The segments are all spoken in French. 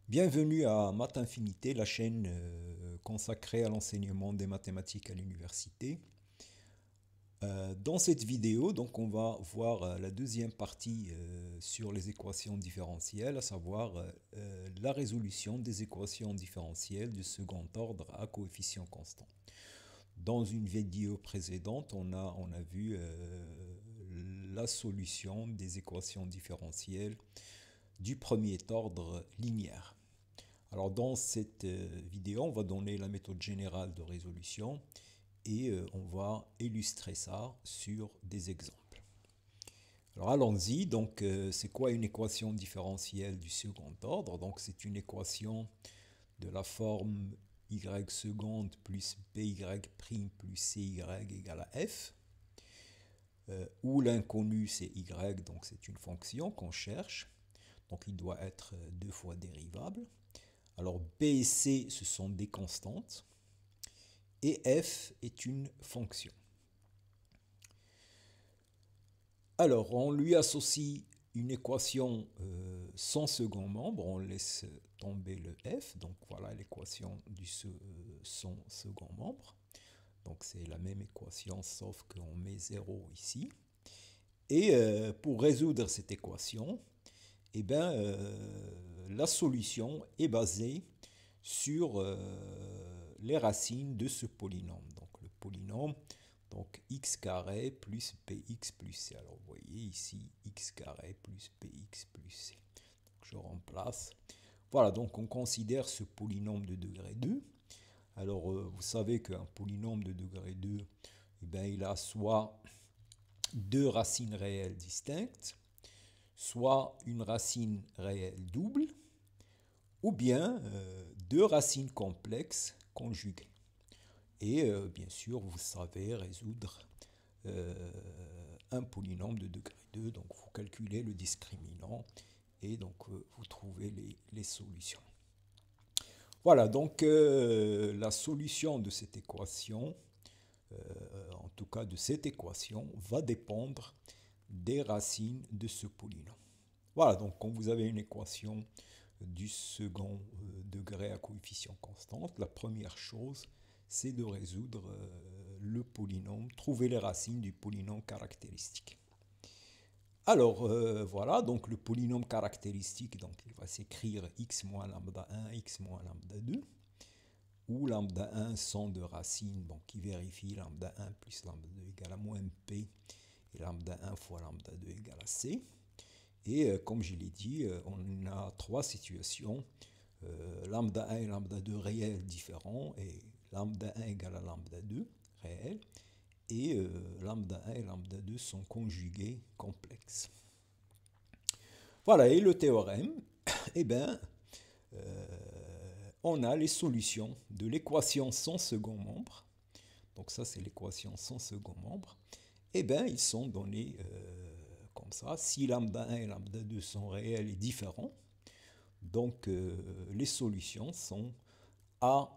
Bienvenue à Math Infinité, la chaîne consacrée à l'enseignement des mathématiques à l'université. Dans cette vidéo, donc, on va voir la deuxième partie sur les équations différentielles, à savoir la résolution des équations différentielles du second ordre à coefficient constant. Dans une vidéo précédente, on a vu la solution des équations différentielles du premier ordre linéaire. Alors dans cette vidéo, on va donner la méthode générale de résolution et on va illustrer ça sur des exemples. Alors allons-y, donc c'est quoi une équation différentielle du second ordre? Donc c'est une équation de la forme y seconde plus by prime plus cy égale à f, où l'inconnu c'est y, donc c'est une fonction qu'on cherche, donc il doit être deux fois dérivable. Alors B et C, ce sont des constantes, et F est une fonction. Alors, on lui associe une équation sans second membre, on laisse tomber le F, donc voilà l'équation du sans second membre. Donc c'est la même équation, sauf qu'on met 0 ici. Et pour résoudre cette équation, eh bien, la solution est basée sur les racines de ce polynôme. Donc le polynôme, donc x carré plus bx plus c. Alors vous voyez ici x carré plus bx plus c. Donc, je remplace. Voilà, donc on considère ce polynôme de degré 2. Alors vous savez qu'un polynôme de degré 2, eh bien, il a soit deux racines réelles distinctes, soit une racine réelle double, ou bien deux racines complexes conjuguées. Et bien sûr, vous savez résoudre un polynôme de degré 2, donc vous calculez le discriminant et donc vous trouvez les solutions. Voilà, donc la solution de cette équation, en tout cas de cette équation, va dépendre des racines de ce polynôme. Voilà, donc quand vous avez une équation du second degré à coefficient constant, la première chose, c'est de résoudre le polynôme, trouver les racines du polynôme caractéristique. Alors, voilà, donc le polynôme caractéristique, donc il va s'écrire x moins lambda 1, x moins lambda 2, où lambda 1 sont de racines bon, qui vérifient lambda 1 plus lambda 2 égale à moins p, et lambda 1 fois lambda 2 égale à c. Et comme je l'ai dit, on a trois situations, lambda 1 et lambda 2 réels différents, et lambda 1 égale à lambda 2 réel, et lambda 1 et lambda 2 sont conjugués complexes. Voilà, et le théorème, eh bien, on a les solutions de l'équation sans second membre. Donc ça, c'est l'équation sans second membre. Eh bien, ils sont donnés comme ça. Si lambda 1 et lambda 2 sont réels et différents, donc les solutions sont a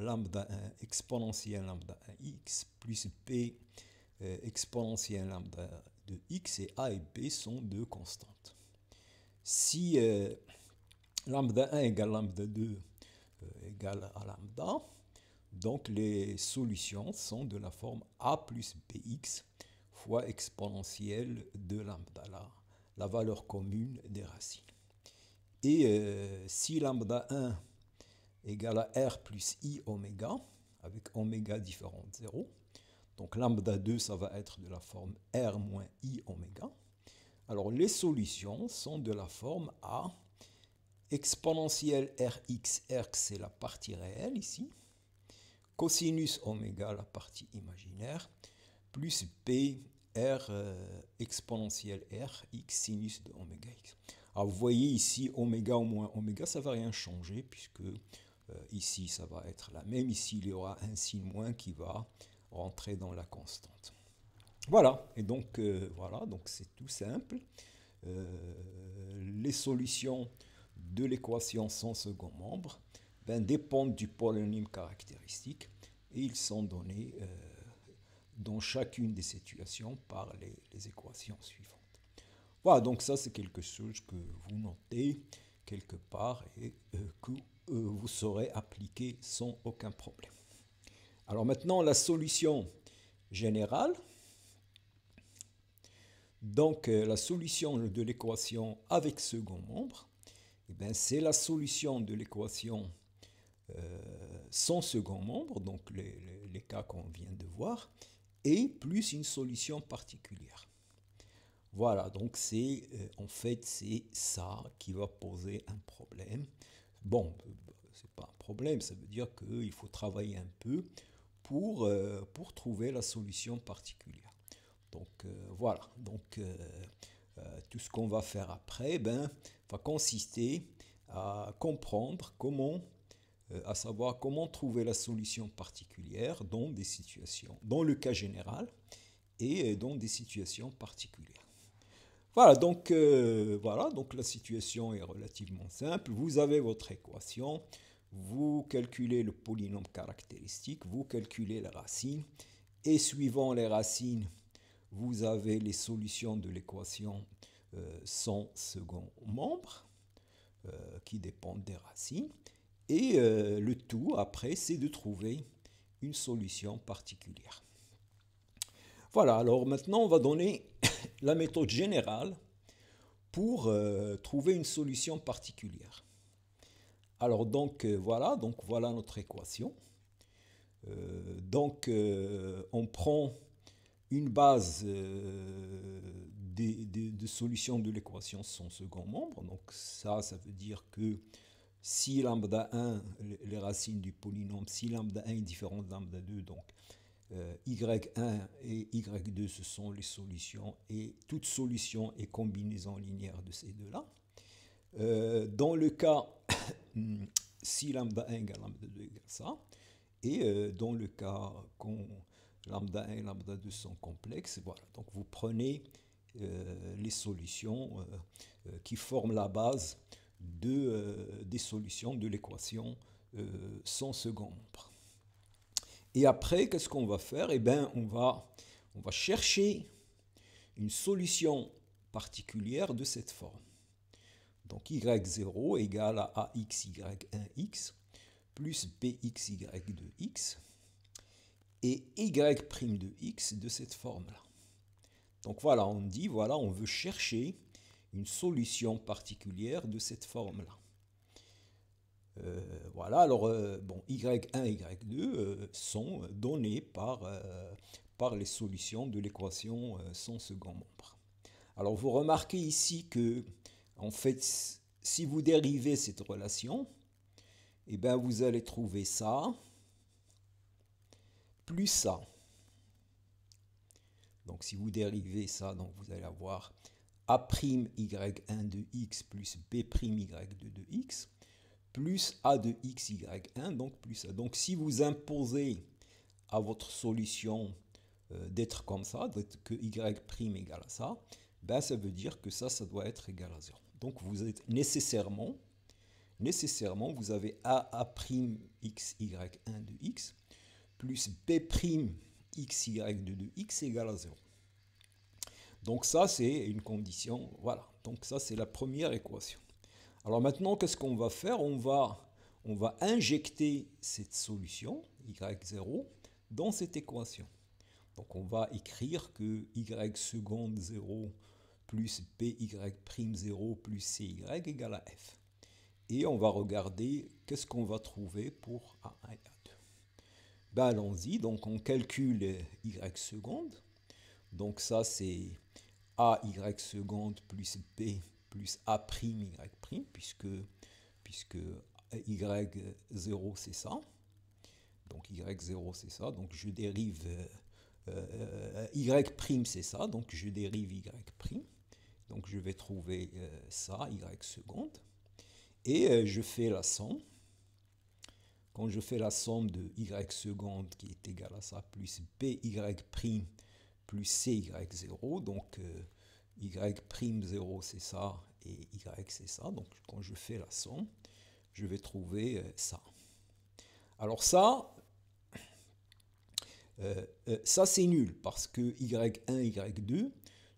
lambda 1 exponentielle lambda 1x plus b exponentielle lambda de x, et a et b sont deux constantes. Si lambda 1 égale lambda 2 égale à lambda, donc les solutions sont de la forme a plus bx fois exponentielle de lambda, la valeur commune des racines. Et si lambda 1 égale à r plus i oméga, avec oméga différent de 0, donc lambda 2, ça va être de la forme r moins i oméga. Alors les solutions sont de la forme a exponentielle rx, rx c'est la partie réelle ici, cosinus oméga, la partie imaginaire, plus b r exponentielle r, x sinus de oméga x. Alors vous voyez ici, oméga au moins oméga, ça ne va rien changer, puisque ici ça va être la même, ici il y aura un signe moins qui va rentrer dans la constante. Voilà, et donc voilà, donc c'est tout simple. Les solutions de l'équation sans second membre dépendent du polynôme caractéristique, et ils sont donnés dans chacune des situations par les équations suivantes. Voilà, donc ça c'est quelque chose que vous notez quelque part et que vous saurez appliquer sans aucun problème. Alors maintenant, la solution générale. Donc, la solution de l'équation avec second membre, eh c'est la solution de l'équation sans second membre, donc les cas qu'on vient de voir, et plus une solution particulière. Voilà, donc c'est en fait c'est ça qui va poser un problème. Bon, c'est pas un problème, ça veut dire qu'il faut travailler un peu pour trouver la solution particulière. Donc voilà, donc tout ce qu'on va faire après va consister à comprendre comment, à savoir comment trouver la solution particulière dans des situations, dans le cas général et dans des situations particulières. Voilà, donc la situation est relativement simple. Vous avez votre équation, vous calculez le polynôme caractéristique, vous calculez les racines, et suivant les racines, vous avez les solutions de l'équation sans second membre, qui dépendent des racines. Et le tout, après, c'est de trouver une solution particulière. Voilà, alors maintenant, on va donner la méthode générale pour trouver une solution particulière. Alors, donc voilà notre équation. On prend une base de solution de l'équation sans second membre. Donc ça veut dire que si lambda 1, les racines du polynôme, si lambda 1 est différent de lambda 2, donc y1 et y2, ce sont les solutions, et toute solution est combinaison linéaire de ces deux-là. Dans le cas, si lambda 1 égale lambda 2 égale ça, et dans le cas quand lambda 1 et lambda 2 sont complexes, voilà. Donc vous prenez les solutions qui forment la base des solutions de l'équation sans second membre. Et après, qu'est-ce qu'on va faire? Eh bien, on va chercher une solution particulière de cette forme. Donc y0 égale à axy1x plus bxy2x et y' de x de cette forme-là. Donc voilà, on dit, voilà, on veut chercher une solution particulière de cette forme-là. Voilà, alors, y1 et y2 sont donnés par les solutions de l'équation sans second membre. Alors, vous remarquez ici que, en fait, si vous dérivez cette relation, eh bien, vous allez trouver ça plus ça. Donc, si vous dérivez ça, donc vous allez avoir a'y1 de x plus b'y2 de x plus a de x, y1, donc plus ça. Donc, si vous imposez à votre solution d'être comme ça, que y' égale à ça, ben ça veut dire que ça doit être égal à 0. Donc, vous êtes nécessairement, vous avez a'x, y1 de x plus b'xy2 de x égale à 0. Donc, ça, c'est une condition, voilà. Donc, ça, c'est la première équation. Alors maintenant, qu'est-ce qu'on va faire? On va injecter cette solution, y0, dans cette équation. Donc on va écrire que y seconde 0 plus by'0 plus cy égale à f. Et on va regarder qu'est-ce qu'on va trouver pour a1 et a2. Ben allons-y, donc on calcule y seconde. Donc ça c'est a_y seconde plus b plus a'y', puisque y0 c'est ça. Donc y0 c'est ça, donc je dérive y' c'est ça, donc je dérive y'. Donc je vais trouver ça, y seconde. Et je fais la somme. Quand je fais la somme de y seconde qui est égal à ça, plus by' plus cy0, donc y'0 c'est ça et y c'est ça. Donc quand je fais la somme, je vais trouver ça. Alors ça c'est nul parce que y1, y2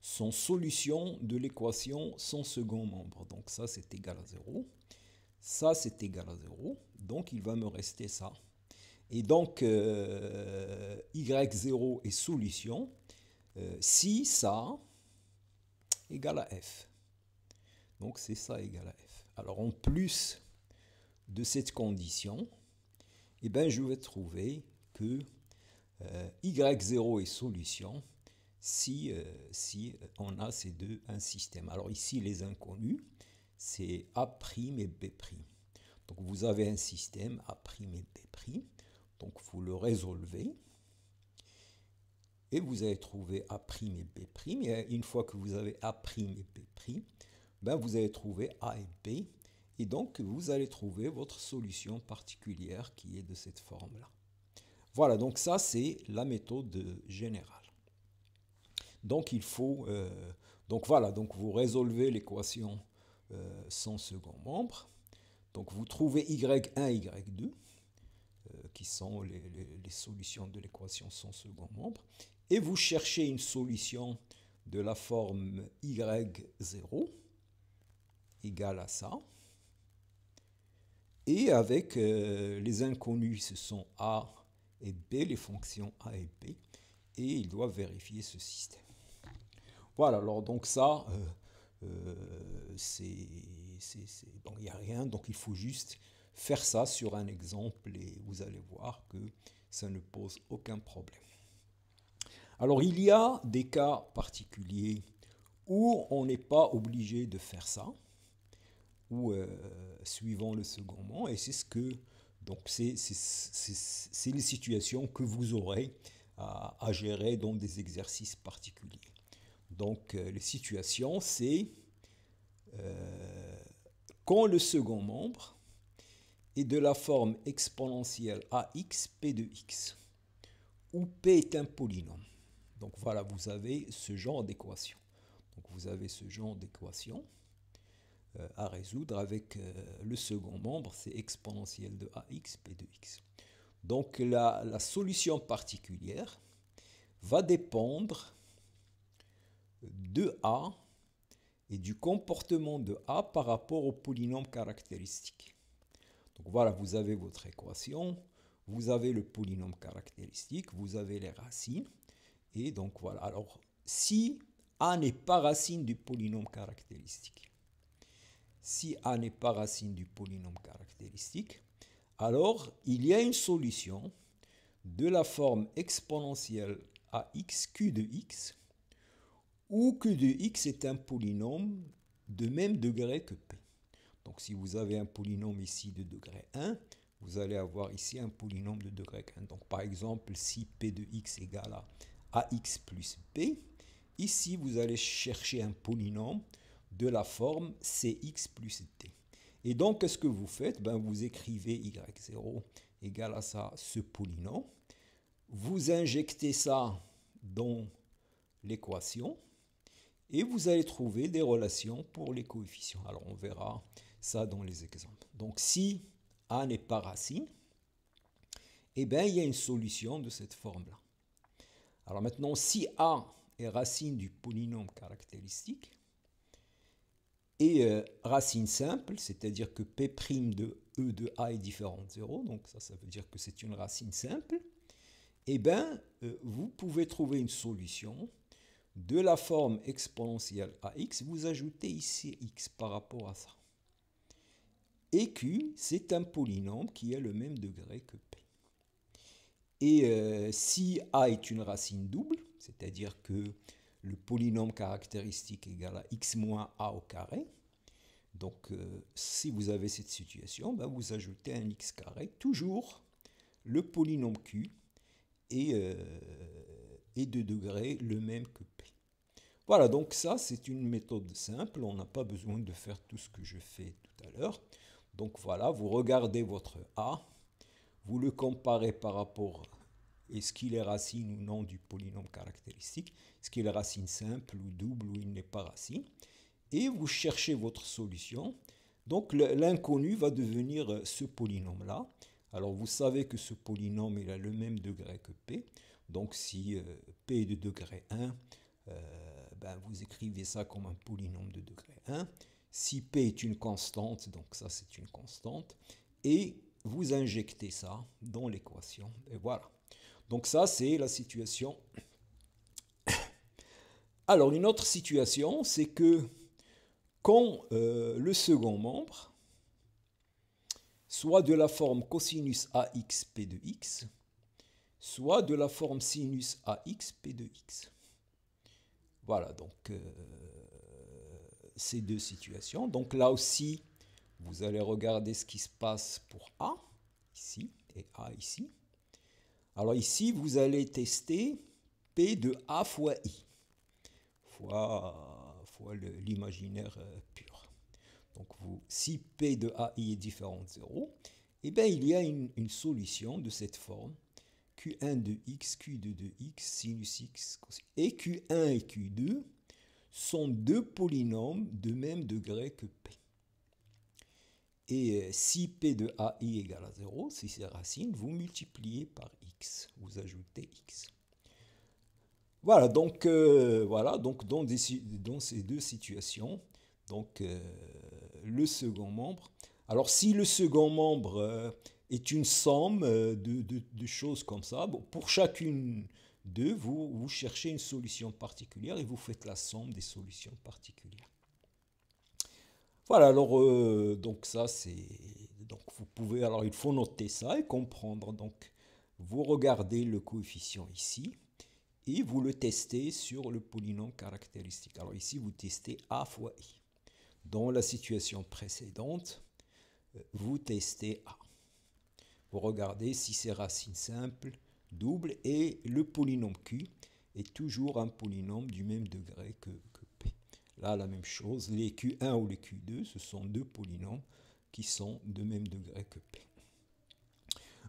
sont solution de l'équation sans second membre. Donc ça, c'est égal à 0. Ça, c'est égal à 0. Donc, il va me rester ça. Et donc, y0 est solution si ça égale à f. Donc, c'est ça égale à f. Alors, en plus de cette condition, eh ben, je vais trouver que y0 est solution si on a ces deux un système. Alors ici, les inconnus, c'est A' et B'. Donc vous avez un système A' et B'. Donc vous le résolvez. Et vous allez trouver A' et B'. Et une fois que vous avez A' et B', ben vous allez trouver A et B. Et donc vous allez trouver votre solution particulière qui est de cette forme-là. Voilà, donc ça c'est la méthode générale. Donc il faut, donc voilà, donc vous résolvez l'équation sans second membre. Donc vous trouvez y1, y2, qui sont les solutions de l'équation sans second membre, et vous cherchez une solution de la forme y0 égale à ça. Et avec les inconnus, ce sont a et b, les fonctions a et b, et il doit vérifier ce système. Voilà, alors donc ça, bon, il n'y a rien, donc il faut juste faire ça sur un exemple et vous allez voir que ça ne pose aucun problème. Alors il y a des cas particuliers où on n'est pas obligé de faire ça, ou suivant le secondement, et c'est ce que, donc c'est les situations que vous aurez à gérer dans des exercices particuliers. Donc les situations, c'est quand le second membre est de la forme exponentielle ax p de x, où p est un polynôme. Donc voilà, vous avez ce genre d'équation. Donc vous avez ce genre d'équation à résoudre avec le second membre, c'est exponentielle de ax p de x. Donc la solution particulière va dépendre de A et du comportement de A par rapport au polynôme caractéristique. Donc voilà, vous avez votre équation, vous avez le polynôme caractéristique, vous avez les racines, et donc voilà. Alors, si A n'est pas racine du polynôme caractéristique, si A n'est pas racine du polynôme caractéristique, alors il y a une solution de la forme exponentielle ax q de x, où q de x est un polynôme de même degré que p. Donc si vous avez un polynôme ici de degré 1, vous allez avoir ici un polynôme de degré 1. Donc par exemple, si p de x égale à ax plus p, ici vous allez chercher un polynôme de la forme cx plus d. Et donc qu'est-ce que vous faites? Ben, vous écrivez y0 égale à ça, ce polynôme. Vous injectez ça dans l'équation et vous allez trouver des relations pour les coefficients. Alors on verra ça dans les exemples. Donc si A n'est pas racine, eh bien il y a une solution de cette forme-là. Alors maintenant, si A est racine du polynôme caractéristique, et racine simple, c'est-à-dire que P' de E de A est différent de 0, donc ça veut dire que c'est une racine simple, eh bien vous pouvez trouver une solution de la forme exponentielle ax, vous ajoutez ici x par rapport à ça. Et q, c'est un polynôme qui a le même degré que p. Et si a est une racine double, c'est-à-dire que le polynôme caractéristique égale à x moins a au carré, donc si vous avez cette situation, ben, vous ajoutez un x carré, toujours le polynôme q est de degré le même que p. Voilà, donc ça c'est une méthode simple, on n'a pas besoin de faire tout ce que je fais tout à l'heure. Donc voilà, vous regardez votre A, vous le comparez par rapport à est-ce qu'il est racine ou non du polynôme caractéristique, est-ce qu'il est racine simple ou double ou il n'est pas racine, et vous cherchez votre solution. Donc l'inconnu va devenir ce polynôme-là. Alors vous savez que ce polynôme il a le même degré que P, donc si P est de degré 1, ben, vous écrivez ça comme un polynôme de degré 1. Si P est une constante, donc ça c'est une constante, et vous injectez ça dans l'équation, et voilà. Donc ça c'est la situation. Alors une autre situation, c'est que quand le second membre soit de la forme cosinus AX P de X, soit de la forme sinus AX P de X. Voilà, donc ces deux situations. Donc là aussi, vous allez regarder ce qui se passe pour A, ici, et A ici. Alors ici, vous allez tester P de A fois I, fois l'imaginaire pur. Donc si P de AI est différent de 0, eh bien il y a une solution de cette forme, Q1 de x, Q2 de x, sinus x, et Q1 et Q2 sont deux polynômes de même degré que P. Et si P de AI égale à 0, si c'est racine, vous multipliez par x, vous ajoutez x. Voilà, donc dans ces deux situations, donc le second membre. Alors si le second membre est une somme de choses comme ça, bon, pour chacune d'eux, vous cherchez une solution particulière et vous faites la somme des solutions particulières. Voilà, alors donc ça c'est donc vous pouvez alors il faut noter ça et comprendre. Donc vous regardez le coefficient ici et vous le testez sur le polynôme caractéristique. Alors ici vous testez a fois i. Dans la situation précédente, vous testez a. Vous regardez si c'est racine simple, double et le polynôme q est toujours un polynôme du même degré que p. Là, la même chose, les Q1 ou les Q2, ce sont deux polynômes qui sont de même degré que P.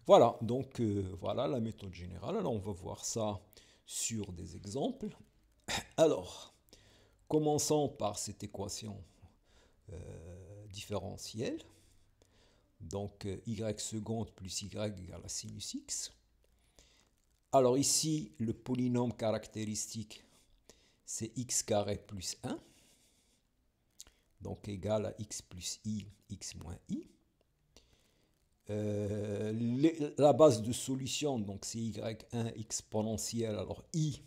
Voilà, donc voilà la méthode générale. Alors, on va voir ça sur des exemples. Alors, commençons par cette équation différentielle. Donc, y seconde plus y égale à sinus x. Alors ici, le polynôme caractéristique, c'est x carré plus 1. Donc égal à x plus i, x moins i. La base de solution, donc c'est y1 exponentielle. Alors i,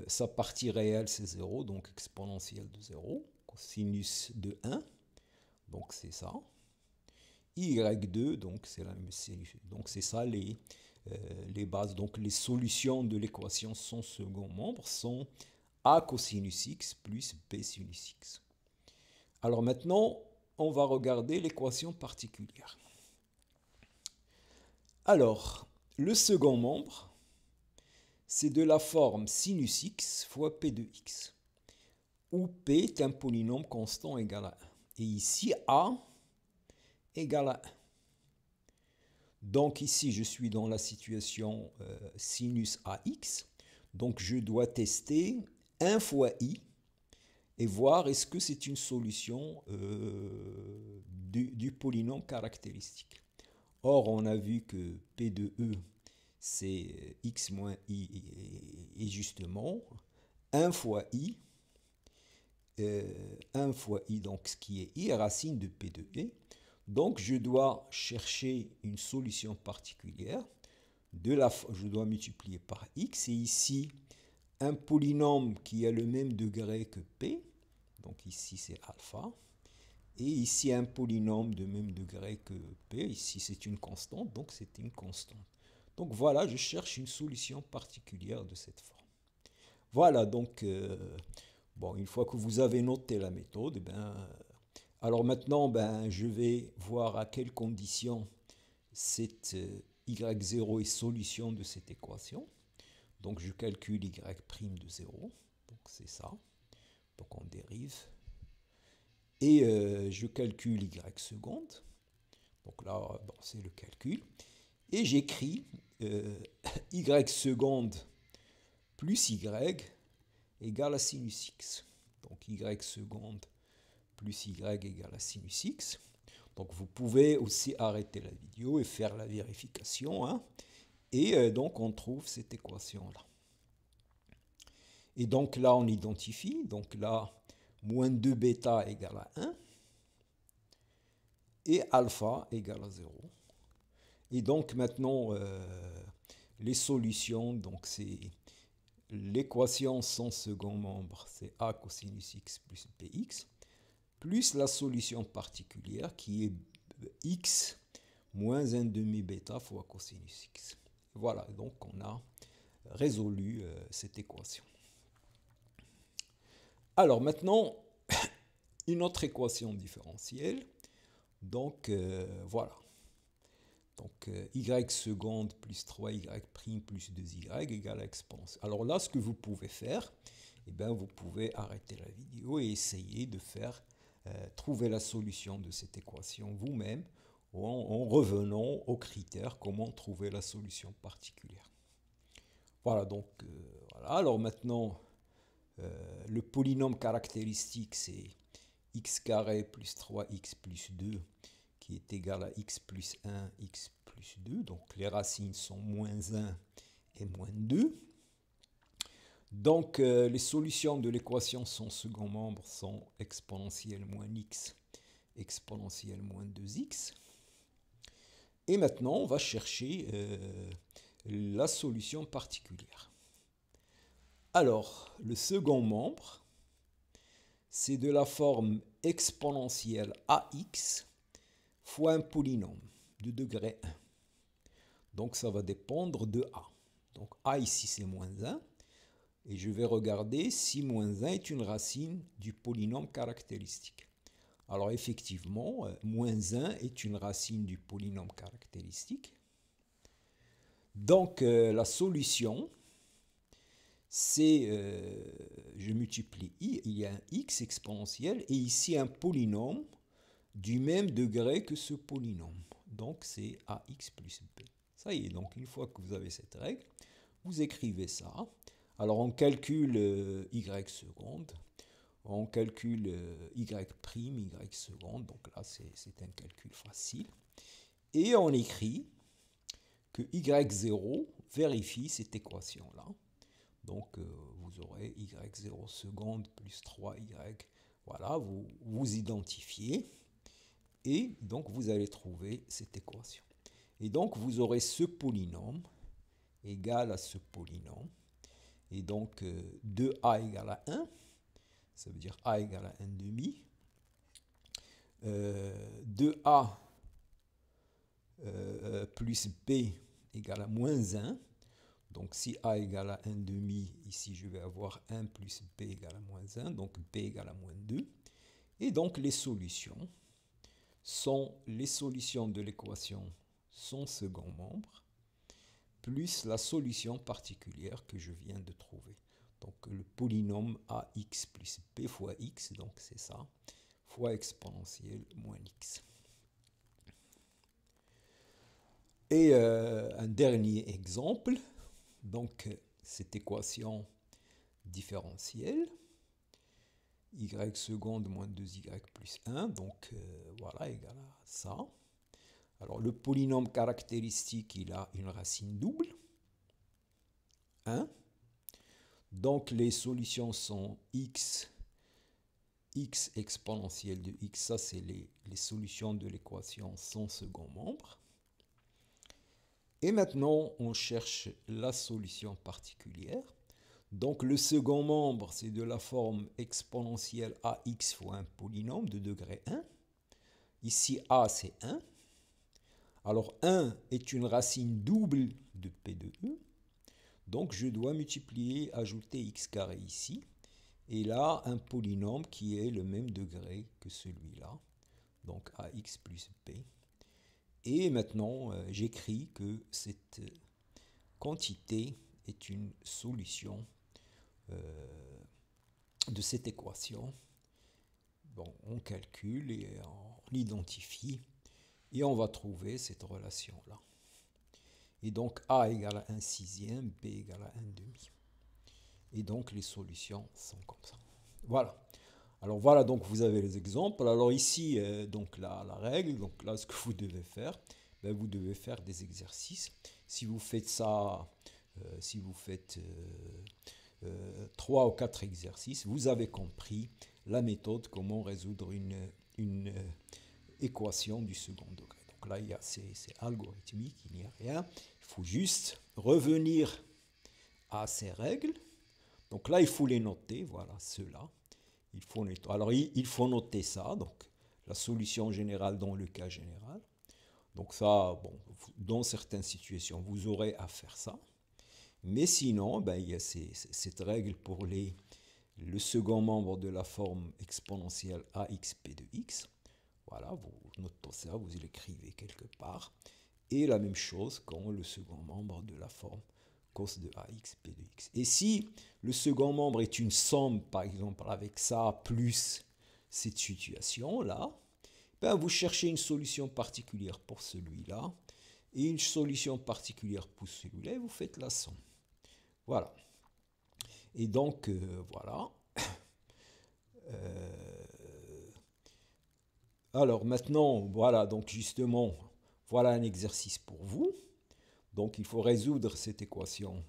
sa partie réelle c'est 0, donc exponentielle de 0. Sinus de 1, donc c'est ça. y2, donc c'est ça les bases. Donc les solutions de l'équation sans second membre sont a cosinus x plus b sinus x. Alors maintenant, on va regarder l'équation particulière. Alors, le second membre, c'est de la forme sinus x fois p de x, où p est un polynôme constant égal à 1. Et ici, a égale à 1. Donc ici, je suis dans la situation sinus ax, donc je dois tester 1 fois i, et voir est-ce que c'est une solution du polynôme caractéristique. Or, on a vu que P de E, c'est x moins i, et justement 1 fois i, donc ce qui est i, racine de P de E. Donc, je dois chercher une solution particulière. Je dois multiplier par x, et ici, un polynôme qui a le même degré que P, donc ici c'est alpha, et ici un polynôme de même degré que P, ici c'est une constante, donc c'est une constante. Donc voilà, je cherche une solution particulière de cette forme. Voilà, donc, bon, une fois que vous avez noté la méthode, alors maintenant, je vais voir à quelles conditions cette y0 est solution de cette équation. Donc je calcule y' de 0, donc c'est ça, donc on dérive. Et je calcule y seconde, donc là bon, c'est le calcul. Et j'écris y seconde plus y égale à sinus x. Donc y seconde plus y égale à sinus x. Donc vous pouvez aussi arrêter la vidéo et faire la vérification, hein. Et donc on trouve cette équation-là. Et donc là, on identifie. Donc là, moins 2 bêta égale à 1 et alpha égale à 0. Et donc maintenant, les solutions, donc c'est l'équation sans second membre, c'est a cosinus x plus bx, plus la solution particulière qui est x moins 1 demi bêta fois cosinus x. Voilà, donc on a résolu cette équation. Alors maintenant, une autre équation différentielle. Donc voilà. Donc y seconde plus 3y prime plus 2y égale à exponentielle. Alors là, ce que vous pouvez faire, eh bien, vous pouvez arrêter la vidéo et essayer de faire trouver la solution de cette équation vous-même en revenant aux critères, comment trouver la solution particulière. Voilà, donc voilà. Alors maintenant, le polynôme caractéristique, c'est x carré plus 3x plus 2 qui est égal à x plus 1, x plus 2. Donc les racines sont moins 1 et moins 2. Donc les solutions de l'équation sans second membre sont exponentielle moins x, exponentielle moins 2x. Et maintenant, on va chercher la solution particulière. Alors, le second membre, c'est de la forme exponentielle ax fois un polynôme de degré 1. Donc ça va dépendre de a. Donc a ici c'est moins 1. Et je vais regarder si moins 1 est une racine du polynôme caractéristique. Alors effectivement, moins 1 est une racine du polynôme caractéristique. Donc la solution, c'est, je multiplie i, il y a un x exponentiel, et ici un polynôme du même degré que ce polynôme. Donc c'est ax plus b. Ça y est, donc une fois que vous avez cette règle, vous écrivez ça. Alors on calcule y seconde, on calcule y prime, y seconde, donc là c'est un calcul facile. Et on écrit que y0 vérifie cette équation-là. Donc vous aurez y0 seconde plus 3y, voilà, vous identifiez. Et donc, vous allez trouver cette équation. Et donc, vous aurez ce polynôme égal à ce polynôme. Et donc, 2a égale à 1. Ça veut dire a égale à 1 demi. 2a plus b égale à moins 1. Donc, si a égale à 1 demi, ici, je vais avoir 1 plus b égale à moins 1. Donc, b égale à moins 2. Et donc, les solutions sont les solutions de l'équation sans second membre, plus la solution particulière que je viens de trouver. Donc le polynôme ax plus b fois x, donc c'est ça, fois exponentielle moins x. Et un dernier exemple, donc cette équation différentielle, y seconde moins 2y plus 1, donc voilà, égal à ça. Alors le polynôme caractéristique, il a une racine double, 1. Donc les solutions sont x exponentielle de x, ça c'est les solutions de l'équation sans second membre. Et maintenant, on cherche la solution particulière. Donc le second membre, c'est de la forme exponentielle ax fois un polynôme de degré 1. Ici, a, c'est 1. Alors 1 est une racine double de p de e. Donc je dois multiplier, ajouter x carré ici. Et là, un polynôme qui est le même degré que celui-là. Donc ax plus b. Et maintenant, j'écris que cette quantité est une solution de cette équation. Bon, on calcule et on identifie et on va trouver cette relation-là. Et donc a égale à 1 sixième, b égale à 1 demi. Et donc les solutions sont comme ça. Voilà. Alors voilà, donc vous avez les exemples. Alors ici, donc la règle, donc là ce que vous devez faire, ben, vous devez faire des exercices. Si vous faites ça, si vous faites 3 ou 4 exercices, vous avez compris la méthode, comment résoudre une équation du second degré. Donc là, c'est algorithmique, il n'y a rien. Il faut juste revenir à ces règles. Donc là, il faut les noter, voilà, ceux-là. Alors, il faut noter ça, donc la solution générale dans le cas général. Donc ça, bon, dans certaines situations, vous aurez à faire ça. Mais sinon, ben, il y a cette règle pour le second membre de la forme exponentielle AXP de x. Voilà, vous notez ça, vous l'écrivez quelque part. Et la même chose quand le second membre de la forme cos de AXP de x. Et si le second membre est une somme, par exemple, avec ça, plus cette situation-là, ben vous cherchez une solution particulière pour celui-là, et une solution particulière pour celui-là, et vous faites la somme. Voilà. Et donc, voilà. Alors maintenant, voilà, donc justement, voilà un exercice pour vous. Donc il faut résoudre cette équation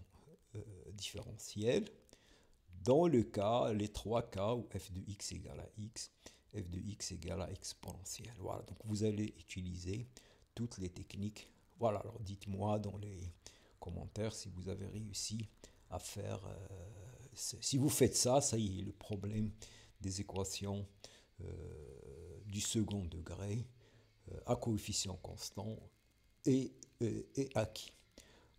différentielle dans le cas, les trois cas où f de x égale à x, f de x égale à exponentielle. Voilà, donc vous allez utiliser toutes les techniques. Voilà, alors dites-moi dans les commentaires si vous avez réussi à faire... si vous faites ça, ça y est, le problème des équations du second degré à coefficient constant est acquis.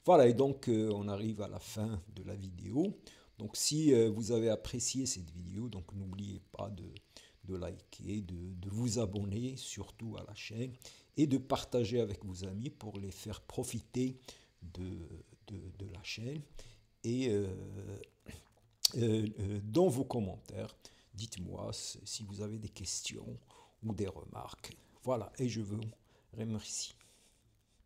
Voilà, et donc on arrive à la fin de la vidéo. Donc si vous avez apprécié cette vidéo, donc n'oubliez pas de liker, de vous abonner surtout à la chaîne et de partager avec vos amis pour les faire profiter de la chaîne. Et dans vos commentaires, dites-moi si vous avez des questions ou des remarques. Voilà, et je vous remercie.